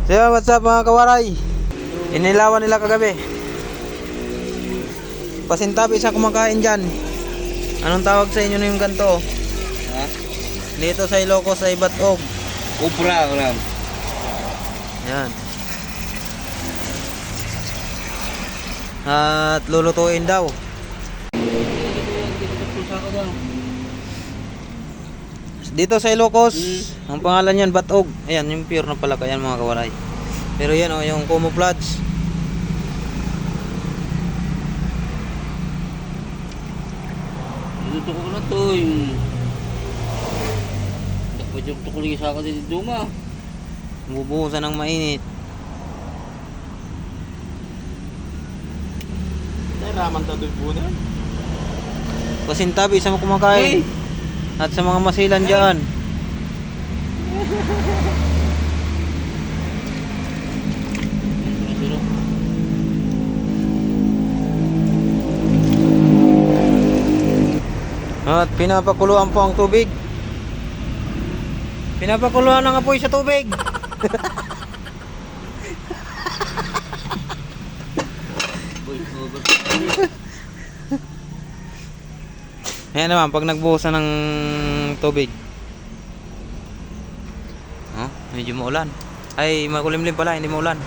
So yun, what's up mga kawaray? Inilawan nila kagabi. Pasintabi isa kumakain dyan. Anong tawag sa inyo na yung ganto? Ha? Dito sa Ilocos sa Ibatog. Upra, ulam. Yan. At lulutuin daw. Dito sa Ilocos, ang pangalan niyan Batog. Ayan, yung pure na palaka yan mga kawaray. Pero yan oh, yung camouflage. Dito ko na to yung... Pwede ko tukuling isa ka din dito ma. Bubuhusan ng mainit. Raman ta doon po na. Pasintabi isa mo kumakain. At sa mga masilan dyan. At pinapakuluan po ang tubig. Pinapakuluan ng apoy sa tubig. Ayan naman, pag nagbuhusan ng tubig. Oh, medyo maulan. Ay, makulimlim pala, hindi maulan.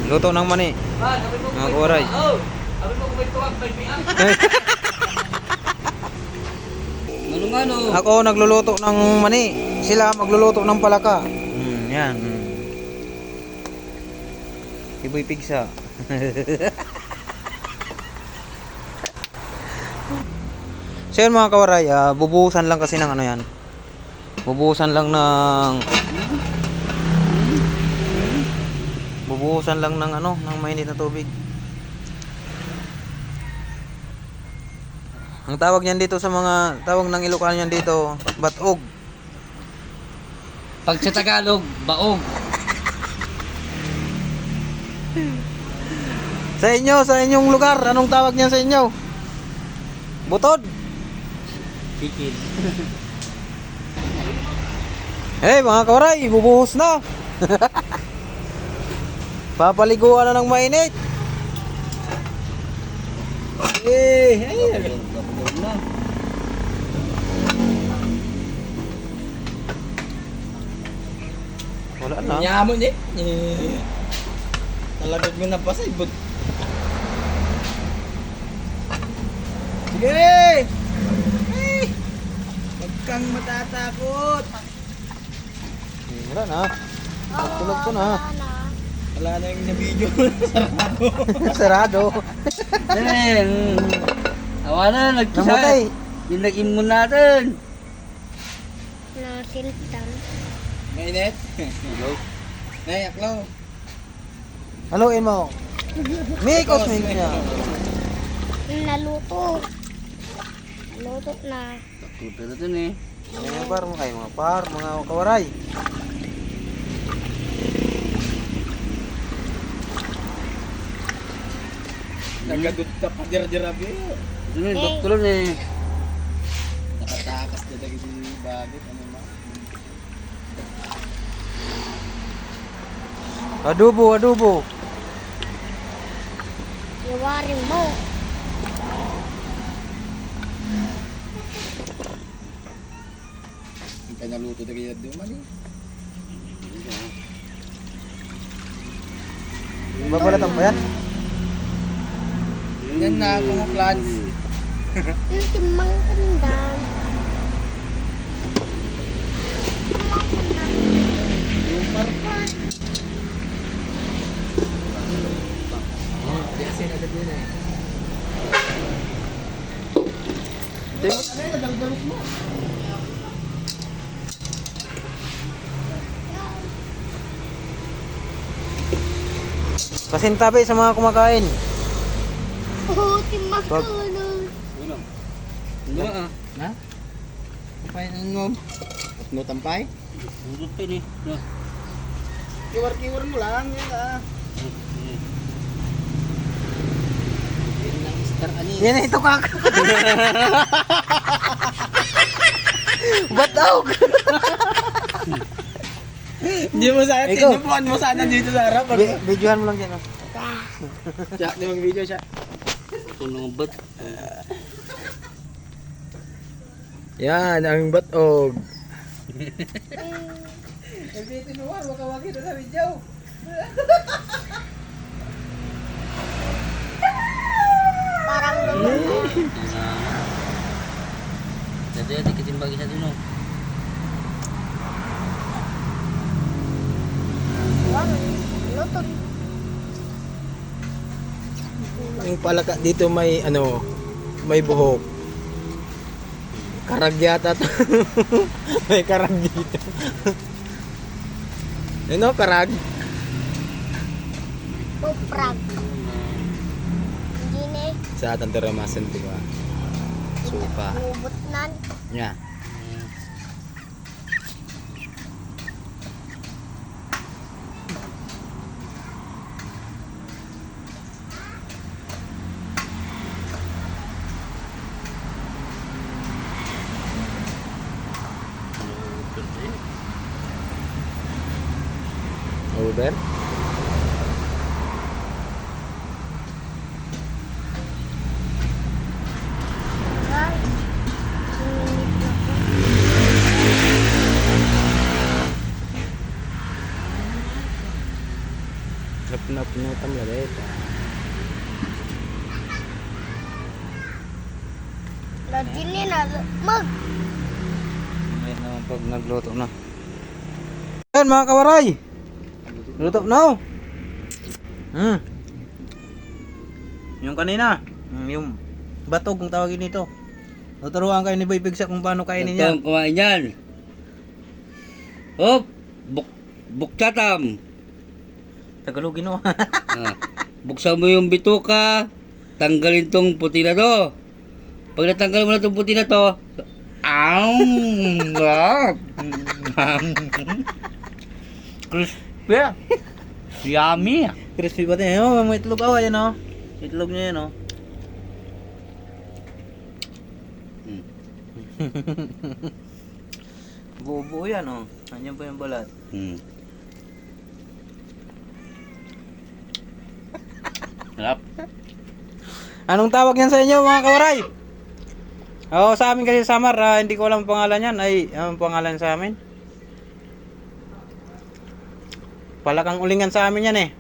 Luto ng mani. Mga kawaray. Ano? Ako nagluluto ng mani. Sila magluluto ng palaka. Yan. Iboy pigsa. So yun mga kawaray, bubuhusan lang kasi ng ano yan. Bubuhusan lang ng ano, ng mainit na tubig. Ang tawag niyan dito sa mga tawag ng Ilocano niyan dito, batog. Pag sa Tagalog, baog. Sa inyo, sa inyong lugar, anong tawag niyan sa inyo? Butod. Pikil. Hey mga kawaray, bubuhos na. Papaliguan na ng mainit. Wala na. Nyamon eh. Talagad mo na pa sa ibot. Sige! Huwag kang matatakot. Wala na. Tulog to na. Wala na yung na-video. Sarado. Awa na, nagkisa. Namatay. Yung nag-immune natin. Nasiltan. Mainit? Hello? Nay, aklaw. Haluin mo. Mikos niya. Naluto. Naluto na. Tuto na dun eh. Mga par mo kayo, mga kawaray. Nagadot ka pa dir-dirabi. Dun eh, doktor eh. Nakatakas na lagi si Babit. Ano ma? Adobo. Iwarin mo. Yung pinaluto na kaya doon mali. Babalatan pa yan? Yan na kung plans. Yung timang kandang. Yung parpan. Kasi na din eh. Pasintabi sa mga kumakain. Oo, timang Wag. kulong. Uno. Uno ah. Na? Tampay na mo. At no tampay? Udot pa ni. No. Kiwar-kiwar mo lang yan ah. Yan lang star ani. Yan na ito kak. Batog. Hindi mo sana, Ikaw. tinupuan mo sana dito sa harap. Videohan mo lang dyan. Oh. Siya, di mag-video siya. Ito nung bat. Yan, ang batog. Parang ganun. Dati dikitin bagi sa dun. Lutod. Yung palaka dito may ano, may buhok. Karag yata to. May karag dito. Ano, karag? Puprag. Hindi na Sa atang teramasan, di ba? Suka. Bubot nan. Nya. Over? Ay. Napinutang laleta. Lagi niya na. Mag. Ayan naman pag nagluto na. Ayan mga kawaray. Luto na. Oh. Yung kanina. Yung batog kung tawagin nito. Tuturuan kayo ni Boy Pigsa kung paano kainin Ito yan. ang kumain yan. Hop! Bukchatam! Tagalogin o. Ah, buksan mo yung bituka, tanggalin tong puti na to. Pag natanggal mo na tong puti na to, crispy. Yummy. Crispy ba ito? Oh, may itlog ako. Ayan o. Itlog niya yan o. Buo-buo yan o. Nandiyan pa yung balat. Sarap. Anong tawag yan sa inyo mga kawaray? Oo, sa amin kasi Samar, hindi ko alam ang pangalan yan. Ay, ang pangalan sa amin. Palakang ulingan sa amin yan eh.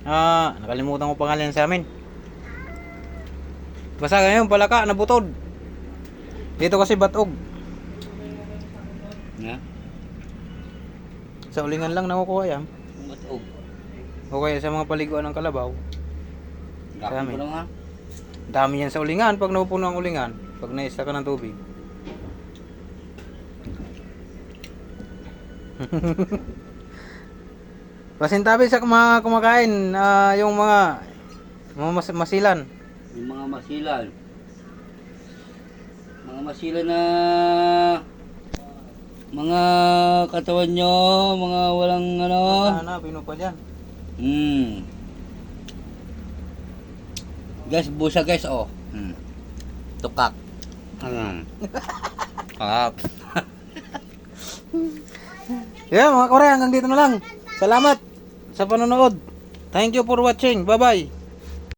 Nakalimutan ko pangalan sa amin. Basta ngayon, palaka, nabutod. Dito kasi batog. Nga? Sa ulingan lang nakukuha yan. Matog. O kaya sa mga paliguan ng kalabaw. Gapon ko lang ha. Dami yan sa ulingan pag napupuno ang ulingan. Pag naista ka ng tubig. Pasintabi sa mga kumakain, yung mga masilan. Yung mga masilan. Mga masilan na mga katawan nyo, mga walang ano. Pinupal yan. Guys, busa guys, oh. Tukak. Yeah, mga Korea, hanggang dito na lang. Salamat sa panonood. Thank you for watching. Bye-bye.